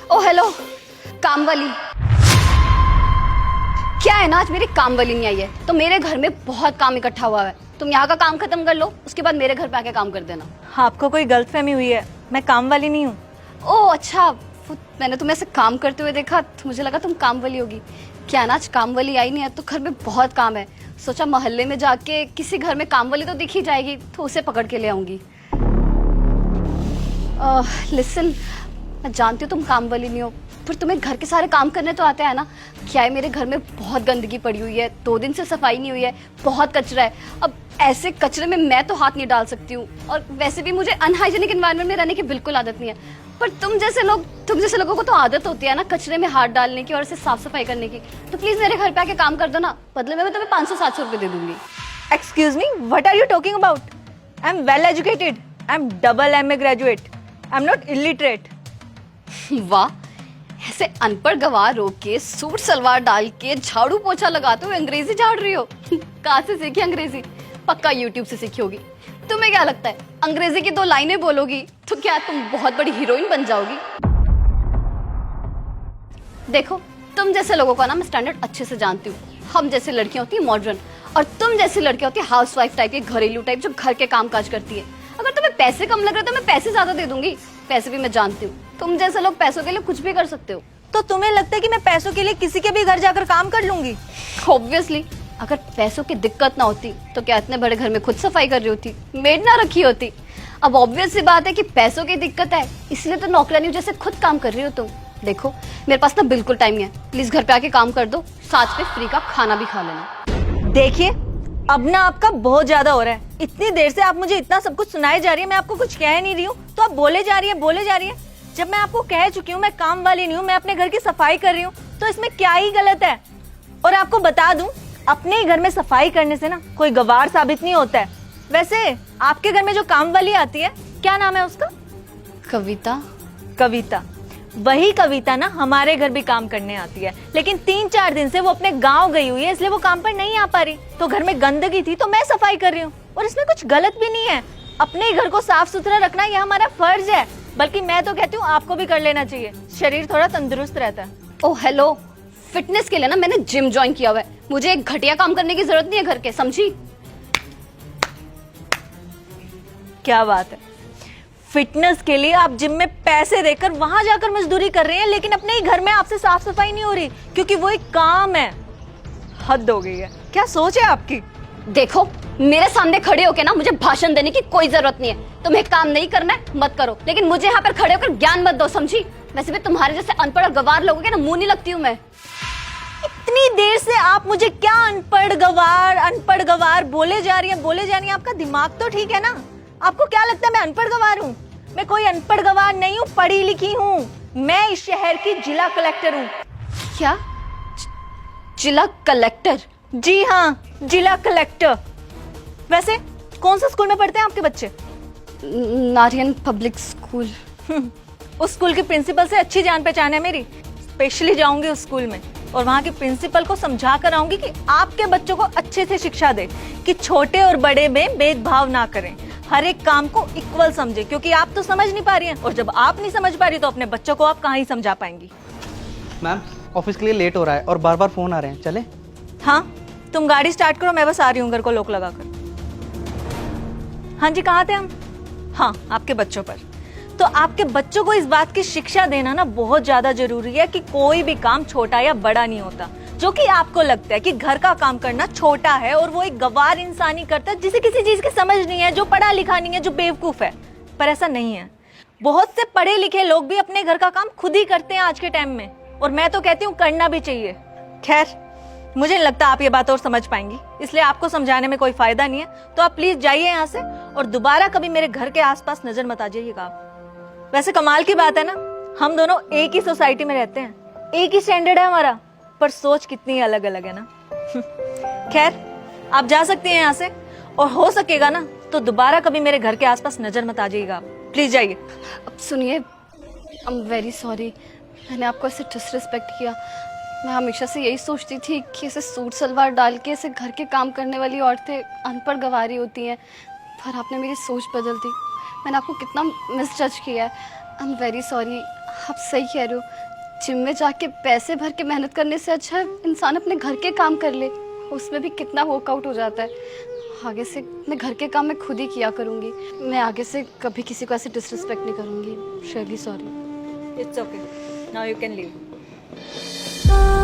ओ hello, काम वाली। क्या है ना, आज मेरी काम वाली नहीं आई है तो मेरे घर में बहुत काम इकट्ठा हुआ है। तुम यहाँ का काम खत्म कर लो, उसके बाद मेरे घर पे आके काम कर देना। आपको कोई गलतफहमी हुई है, मैं काम वाली नहीं हूँ। ओह अच्छा, मैंने तुम्हें ऐसे काम करते हुए देखा तो मुझे लगा तुम काम वाली होगी। क्या ना, आज काम वाली आई नहीं है तो घर में बहुत काम है। सोचा मोहल्ले में जाके किसी घर में काम वाली तो दिख ही जाएगी तो उसे पकड़ के ले आऊंगी। लिसन, मैं जानती हूँ तुम काम वाली नहीं हो, पर तुम्हें घर के सारे काम करने तो आते हैं ना। क्या है, मेरे घर में बहुत गंदगी पड़ी हुई है, 2 दिन से सफाई नहीं हुई है, बहुत कचरा है। अब ऐसे कचरे में मैं तो हाथ नहीं डाल सकती हूँ, और वैसे भी मुझे अनहाइजीनिक एनवायरनमेंट में रहने की बिल्कुल आदत नहीं है। पर तुम जैसे लोगों को तो आदत होती है ना कचरे में हाथ डालने की और इसे साफ सफाई करने की। तो प्लीज मेरे घर पे आके काम कर दो ना, बदले में मैं तुम्हें 500-700 रुपए दे दूंगी। Excuse me, what are you talking about? I am well educated, I am double MA graduate, I am not illiterate. वाह, ऐसे अनपढ़ गवार हो के सूट सलवार डाल के झाड़ू पोछा लगाते हुए अंग्रेजी झाड़ रही हो। कहाँ से सीखी अंग्रेजी? पक्का यूट्यूब से सीखी होगी। तुम्हें क्या लगता है अंग्रेजी की 2 लाइनें बोलोगी तो क्या तुम बहुत बड़ी हीरोइन बन जाओगी? देखो, तुम जैसे लोगों का ना मैं स्टैंडर्ड अच्छे से जानती हूँ। हम जैसी लड़कियां होती है मॉडर्न, और तुम जैसी लड़कियां होती है हाउसवाइफ टाइप की, घरेलू टाइप, जो घर के काम काज करती है। अगर तुम्हें पैसे कम लग रहे तो मैं पैसे ज्यादा दे दूंगी। पैसे भी मैं जानती हूँ, तुम जैसे लोग पैसों के लिए कुछ भी कर सकते हो। तो तुम्हें लगता है कि मैं पैसों के लिए किसी के भी घर जाकर काम कर लूंगी? ऑब्वियसली, अगर पैसों की दिक्कत ना होती तो क्या इतने बड़े घर में खुद सफाई कर रही होती, मेड ना रखी होती। अब ऑब्वियस सी बात है कि पैसों की दिक्कत है, इसलिए तो नौकरानी जैसे खुद काम कर रही हो तुम। देखो, मेरे पास ना बिल्कुल टाइम नहीं है, प्लीज घर पे आके काम कर दो, साथ में फ्री का खाना भी खा लेना। देखिए, अब ना आपका बहुत ज्यादा हो रहा है। इतनी देर से आप मुझे इतना सब कुछ सुनाए जा रही है, मैं आपको कुछ कह नहीं रही हूँ तो आप बोले जा रही है। जब मैं आपको कह चुकी हूँ मैं काम वाली नहीं हूँ, मैं अपने घर की सफाई कर रही हूँ, तो इसमें क्या ही गलत है? और आपको बता दूं, अपने ही घर में सफाई करने से ना कोई गवार साबित नहीं होता है। वैसे आपके घर में जो काम वाली आती है, क्या नाम है उसका? कविता। कविता, वही कविता ना हमारे घर भी काम करने आती है, लेकिन 3-4 दिन से वो अपने गांव गई हुई है, इसलिए वो काम पर नहीं आ पा रही। तो घर में गंदगी थी तो मैं सफाई कर रही हूँ, और इसमें कुछ गलत भी नहीं है। अपने घर को साफ सुथरा रखना यह हमारा फर्ज है, बल्कि मैं तो कहती हूँ आपको भी कर लेना चाहिए, शरीर थोड़ा तंदुरुस्त रहता है। ओ हेलो, फिटनेस के लिए ना मैंने जिम ज्वाइन किया हुआ है, मुझे एक घटिया काम करने की जरूरत नहीं है घर के, समझी? क्या बात है, फिटनेस के लिए आप जिम में पैसे देकर वहां जाकर मजदूरी कर रहे हैं, लेकिन अपने ही घर में आपसे साफ सफाई नहीं हो रही क्योंकि वो एक काम है। हद हो गई है, क्या सोच है आपकी? देखो, मेरे सामने खड़े होके ना मुझे भाषण देने की कोई जरूरत नहीं है। तुम्हें काम नहीं करना है मत करो, लेकिन मुझे यहाँ पर खड़े होकर ज्ञान मत दो, समझी? वैसे भी तुम्हारे जैसे अनपढ़ और गवार लोगों के ना मुंह नहीं लगती हूँ मैं। इतनी देर से आप मुझे क्या अनपढ़ गवार बोले जा रही हैं। आपका दिमाग तो ठीक है ना? आपको क्या लगता है मैं अनपढ़ गवार हूँ? मैं कोई अनपढ़ गवार नहीं हूँ, पढ़ी लिखी हूँ। मैं इस शहर की जिला कलेक्टर हूँ। क्या? जिला कलेक्टर? जी हाँ, जिला कलेक्टर। वैसे कौन सा स्कूल में पढ़ते हैं आपके बच्चे? नारियन पब्लिक स्कूल। उस स्कूल की प्रिंसिपल से अच्छी जान पहचान है मेरी। स्पेशली जाऊंगी उस स्कूल में और वहाँ के प्रिंसिपल को समझा कर आऊंगी कि आपके बच्चों को अच्छे से शिक्षा दे, कि छोटे और बड़े में भेदभाव ना करें, हर एक काम को इक्वल समझे, क्योंकि आप तो समझ नहीं पा रही हैं, और जब आप नहीं समझ पा रही तो अपने बच्चों को आप कहाँ ही समझा पाएंगी। मैम, ऑफिस के लिए लेट हो रहा है और बार बार फोन आ रहे हैं, चले? हाँ, तुम गाड़ी स्टार्ट करो, मैं बस आ रही हूँ घर को लॉक लगाकर। हाँ जी, कहाँ थे हम? हाँ, आपके बच्चों पर। तो आपके बच्चों को इस बात की शिक्षा देना ना बहुत ज्यादा जरूरी है कि कोई भी काम छोटा या बड़ा नहीं होता। जो कि आपको लगता है कि घर का काम करना छोटा है और वो एक गवार इंसान ही करता है, जिसे किसी चीज की समझ नहीं है, जो पढ़ा लिखा नहीं है, जो बेवकूफ है। पर ऐसा नहीं है, बहुत से पढ़े लिखे लोग भी अपने घर का काम खुद ही करते हैं आज के टाइम में, और मैं तो कहती हूँ करना भी चाहिए। खैर, मुझे नहीं लगता आप ये बात और समझ पाएंगी, इसलिए आपको समझाने में कोई फायदा नहीं है। तो आप प्लीज जाइए यहाँ से और दोबारा कभी मेरे घर के आसपास नजर मत आ जाइएगा आप। वैसे कमाल की बात है ना, हम दोनों एक ही सोसाइटी में रहते हैं, एक ही स्टैंडर्ड है हमारा, पर सोच कितनी अलग अलग है ना। खैर, आप जा सकती हैं यहाँ से, और हो सकेगा ना तो दोबारा कभी मेरे घर के आसपास नजर मत आ जाइएगा आप। प्लीज जाइए। अब सुनिए, आई एम वेरी सॉरी, मैंने आपको ऐसे डिसरिस्पेक्ट किया। मैं हमेशा से यही सोचती थी कि ऐसे सूट सलवार डाल के ऐसे घर के काम करने वाली औरतें अनपढ़ गवारी होती हैं, पर आपने मेरी सोच बदल दी। मैंने आपको कितना मिसजज किया है। I am very sorry. आप सही कह रहे हो। जिम में जाके पैसे भर के मेहनत करने से अच्छा इंसान अपने घर के काम कर ले, उसमें भी कितना वर्कआउट हो जाता है। आगे से मैं घर के काम मैं खुद ही किया करूँगी। मैं आगे से कभी किसी को ऐसे डिसरिस्पेक्ट नहीं करूँगी। Really sorry. It's okay, now you can leave.